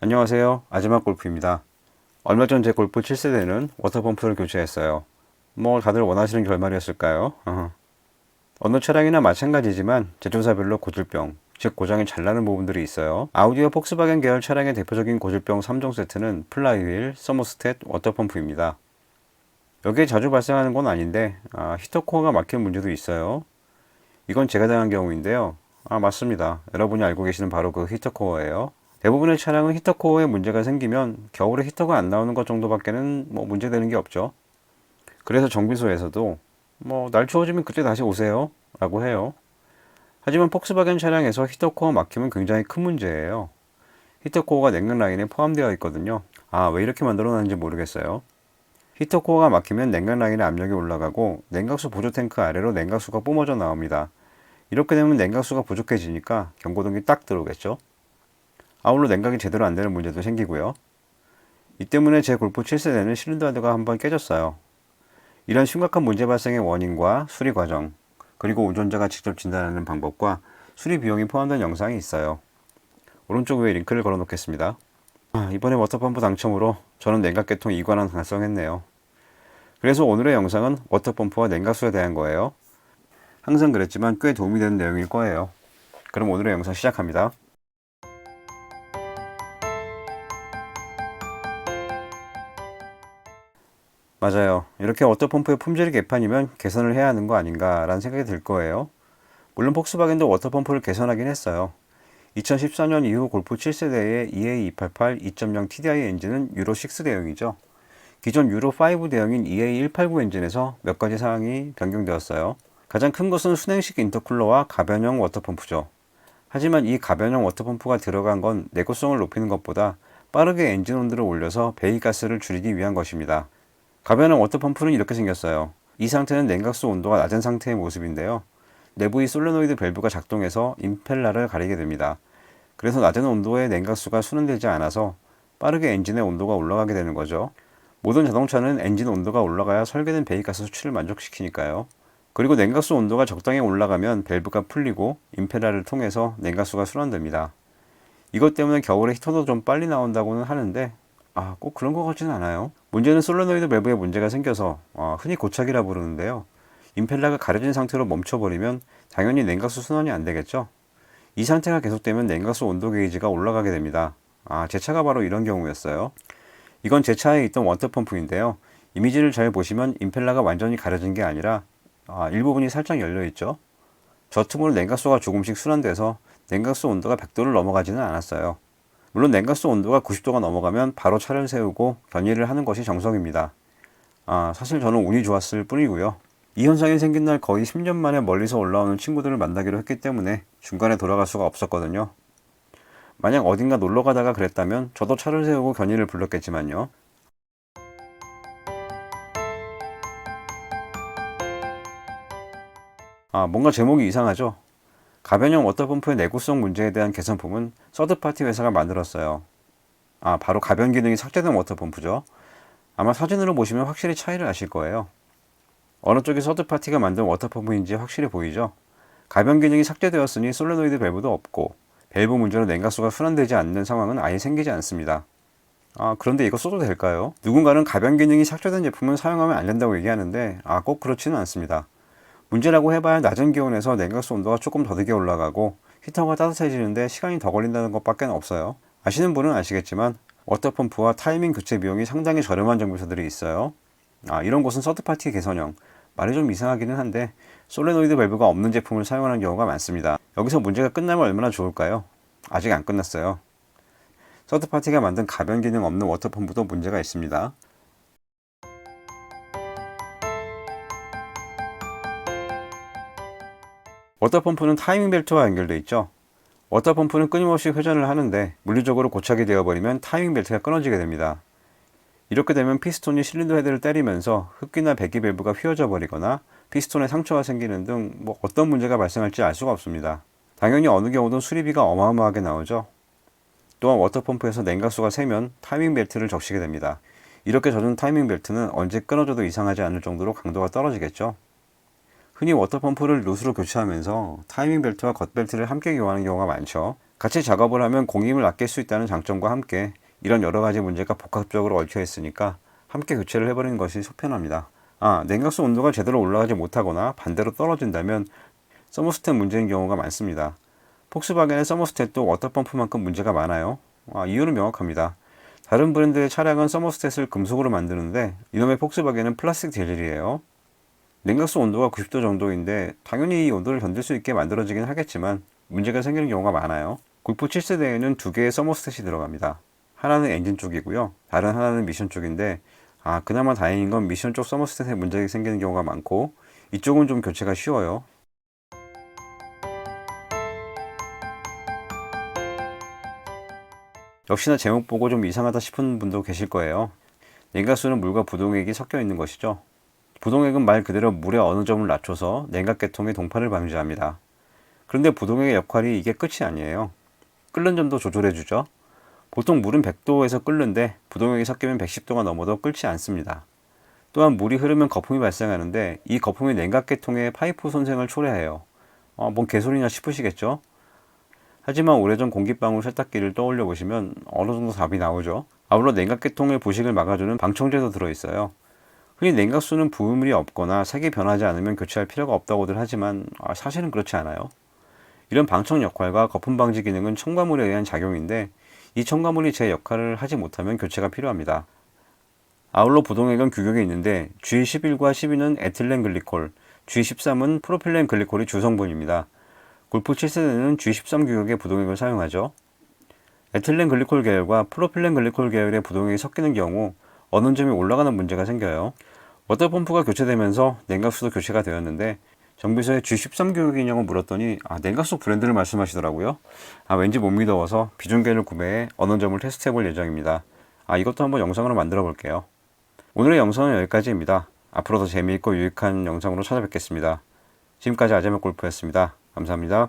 안녕하세요. 아지막 골프입니다. 얼마 전 제 골프 7세대는 워터펌프를 교체했어요. 다들 원하시는 결말이었을까요? 어느 차량이나 마찬가지지만 제조사별로 고질병, 즉 고장이 잘 나는 부분들이 있어요. 아우디와 폭스바겐 계열 차량의 대표적인 고질병 3종 세트는 플라이휠, 서머스텟, 워터펌프입니다. 여기에 자주 발생하는 건 아닌데 히터코어가 막힌 문제도 있어요. 이건 제가 당한 경우인데요. 맞습니다. 여러분이 알고 계시는 바로 그 히터코어예요. 대부분의 차량은 히터코어에 문제가 생기면 겨울에 히터가 안 나오는 것 정도밖에는 문제되는 게 없죠. 그래서 정비소에서도 날 추워지면 그때 다시 오세요 라고 해요. 하지만 폭스바겐 차량에서 히터코어 막힘은 굉장히 큰 문제예요. 히터코어가 냉각 라인에 포함되어 있거든요. 왜 이렇게 만들어 놨는지 모르겠어요. 히터코어가 막히면 냉각 라인의 압력이 올라가고 냉각수 보조 탱크 아래로 냉각수가 뿜어져 나옵니다. 이렇게 되면 냉각수가 부족해지니까 경고등이 딱 들어오겠죠. 아울러 냉각이 제대로 안 되는 문제도 생기고요. 이 때문에 제 골프 7세대는 실린더 헤드가 한번 깨졌어요. 이런 심각한 문제 발생의 원인과 수리 과정, 그리고 운전자가 직접 진단하는 방법과 수리 비용이 포함된 영상이 있어요. 오른쪽 위에 링크를 걸어 놓겠습니다. 이번에 워터펌프 당첨으로 저는 냉각계통 이관왕 달성했네요. 그래서 오늘의 영상은 워터펌프와 냉각수에 대한 거예요. 항상 그랬지만 꽤 도움이 되는 내용일 거예요. 그럼 오늘의 영상 시작합니다. 맞아요. 이렇게 워터펌프의 품질이 개판이면 개선을 해야 하는 거 아닌가 라는 생각이 들 거예요. 물론 폭스바겐도 워터펌프를 개선하긴 했어요. 2014년 이후 골프 7세대의 EA288 2.0 TDI 엔진은 유로6 대형이죠. 기존 유로5 대형인 EA189 엔진에서 몇 가지 사항이 변경되었어요. 가장 큰 것은 순행식 인터쿨러와 가변형 워터펌프죠. 하지만 이 가변형 워터펌프가 들어간 건 내구성을 높이는 것보다 빠르게 엔진 온도를 올려서 배기가스를 줄이기 위한 것입니다. 가변형 워터펌프는 이렇게 생겼어요. 이 상태는 냉각수 온도가 낮은 상태의 모습인데요. 내부의 솔레노이드 밸브가 작동해서 임펠러를 가리게 됩니다. 그래서 낮은 온도의 냉각수가 순환되지 않아서 빠르게 엔진의 온도가 올라가게 되는 거죠. 모든 자동차는 엔진 온도가 올라가야 설계된 배기가스 수치를 만족시키니까요. 그리고 냉각수 온도가 적당히 올라가면 밸브가 풀리고 임펠러를 통해서 냉각수가 순환됩니다. 이것 때문에 겨울에 히터도 좀 빨리 나온다고는 하는데 꼭 그런 것 같지는 않아요. 문제는 솔레노이드 밸브에 문제가 생겨서 흔히 고착이라 부르는데요. 임펠러가 가려진 상태로 멈춰버리면 당연히 냉각수 순환이 안 되겠죠. 이 상태가 계속되면 냉각수 온도 게이지가 올라가게 됩니다. 제 차가 바로 이런 경우였어요. 이건 제 차에 있던 워터펌프인데요. 이미지를 잘 보시면 임펠러가 완전히 가려진 게 아니라 일부분이 살짝 열려 있죠. 저 틈으로 냉각수가 조금씩 순환돼서 냉각수 온도가 100도를 넘어가지는 않았어요. 물론 냉각수 온도가 90도가 넘어가면 바로 차를 세우고 견인을 하는 것이 정석입니다. 사실 저는 운이 좋았을 뿐이고요. 이 현상이 생긴 날 거의 10년 만에 멀리서 올라오는 친구들을 만나기로 했기 때문에 중간에 돌아갈 수가 없었거든요. 만약 어딘가 놀러 가다가 그랬다면 저도 차를 세우고 견인을 불렀겠지만요. 뭔가 제목이 이상하죠? 가변형 워터펌프의 내구성 문제에 대한 개선품은 서드파티 회사가 만들었어요. 바로 가변 기능이 삭제된 워터펌프죠. 아마 사진으로 보시면 확실히 차이를 아실 거예요. 어느 쪽이 서드파티가 만든 워터펌프인지 확실히 보이죠? 가변 기능이 삭제되었으니 솔레노이드 밸브도 없고 밸브 문제로 냉각수가 순환되지 않는 상황은 아예 생기지 않습니다. 그런데 이거 써도 될까요? 누군가는 가변 기능이 삭제된 제품은 사용하면 안 된다고 얘기하는데 꼭 그렇지는 않습니다. 문제라고 해봐야 낮은 기온에서 냉각수 온도가 조금 더디게 올라가고 히터가 따뜻해지는데 시간이 더 걸린다는 것밖에 없어요. 아시는 분은 아시겠지만 워터펌프와 타이밍 교체 비용이 상당히 저렴한 정비소들이 있어요. 이런 곳은 서드파티 개선형, 말이 좀 이상하기는 한데 솔레노이드 밸브가 없는 제품을 사용하는 경우가 많습니다. 여기서 문제가 끝나면 얼마나 좋을까요? 아직 안 끝났어요. 서드파티가 만든 가변 기능 없는 워터펌프도 문제가 있습니다. 워터펌프는 타이밍 벨트와 연결되어 있죠. 워터펌프는 끊임없이 회전을 하는데 물리적으로 고착이 되어버리면 타이밍 벨트가 끊어지게 됩니다. 이렇게 되면 피스톤이 실린더 헤드를 때리면서 흡기나 배기 밸브가 휘어져 버리거나 피스톤에 상처가 생기는 등 어떤 문제가 발생할지 알 수가 없습니다. 당연히 어느 경우든 수리비가 어마어마하게 나오죠. 또한 워터펌프에서 냉각수가 새면 타이밍 벨트를 적시게 됩니다. 이렇게 젖은 타이밍 벨트는 언제 끊어져도 이상하지 않을 정도로 강도가 떨어지겠죠. 흔히 워터펌프를 루스로 교체하면서 타이밍 벨트와 겉 벨트를 함께 교환하는 경우가 많죠. 같이 작업을 하면 공임을 아낄 수 있다는 장점과 함께 이런 여러 가지 문제가 복합적으로 얽혀 있으니까 함께 교체를 해버리는 것이 속편합니다. 냉각수 온도가 제대로 올라가지 못하거나 반대로 떨어진다면 서머스탯 문제인 경우가 많습니다. 폭스바겐의 서머스탯도 워터펌프만큼 문제가 많아요. 이유는 명확합니다. 다른 브랜드의 차량은 서머스탯을 금속으로 만드는데 이놈의 폭스바겐은 플라스틱 재질이에요. 냉각수 온도가 90도 정도인데 당연히 이 온도를 견딜 수 있게 만들어지긴 하겠지만 문제가 생기는 경우가 많아요. 골프 7세대에는 두 개의 서머스탯이 들어갑니다. 하나는 엔진 쪽이고요. 다른 하나는 미션 쪽인데 그나마 다행인 건 미션 쪽 서머스탯에 문제가 생기는 경우가 많고 이쪽은 좀 교체가 쉬워요. 역시나 제목 보고 좀 이상하다 싶은 분도 계실 거예요. 냉각수는 물과 부동액이 섞여 있는 것이죠. 부동액은 말 그대로 물의 어느 점을 낮춰서 냉각계통의 동파를 방지합니다. 그런데 부동액의 역할이 이게 끝이 아니에요. 끓는 점도 조절해주죠. 보통 물은 100도에서 끓는데 부동액이 섞이면 110도가 넘어도 끓지 않습니다. 또한 물이 흐르면 거품이 발생하는데 이 거품이 냉각계통의 파이프 손상을 초래해요. 뭔 개소리냐 싶으시겠죠? 하지만 오래전 공기방울 세탁기를 떠올려 보시면 어느 정도 답이 나오죠. 아울러 냉각계통의 부식을 막아주는 방청제도 들어있어요. 흔히 냉각수는 부음물이 없거나 색이 변하지 않으면 교체할 필요가 없다고들 하지만 사실은 그렇지 않아요. 이런 방청 역할과 거품 방지 기능은 첨가물에 의한 작용인데 이 첨가물이 제 역할을 하지 못하면 교체가 필요합니다. 아울러 부동액은 규격이 있는데 G11과 12는 에틸렌 글리콜, G13은 프로필렌 글리콜이 주성분입니다. 골프 7세대는 G13 규격의 부동액을 사용하죠. 에틸렌 글리콜 계열과 프로필렌 글리콜 계열의 부동액이 섞이는 경우 어느 점이 올라가는 문제가 생겨요. 워터펌프가 교체되면서 냉각수도 교체가 되었는데 정비소에 G13 규격 인형을 물었더니 냉각수 브랜드를 말씀하시더라고요. 왠지 못 믿어서 비중계를 구매해 어느 점을 테스트해 볼 예정입니다. 이것도 한번 영상으로 만들어 볼게요. 오늘의 영상은 여기까지입니다. 앞으로 더 재미있고 유익한 영상으로 찾아뵙겠습니다. 지금까지 아재맥 골프였습니다. 감사합니다.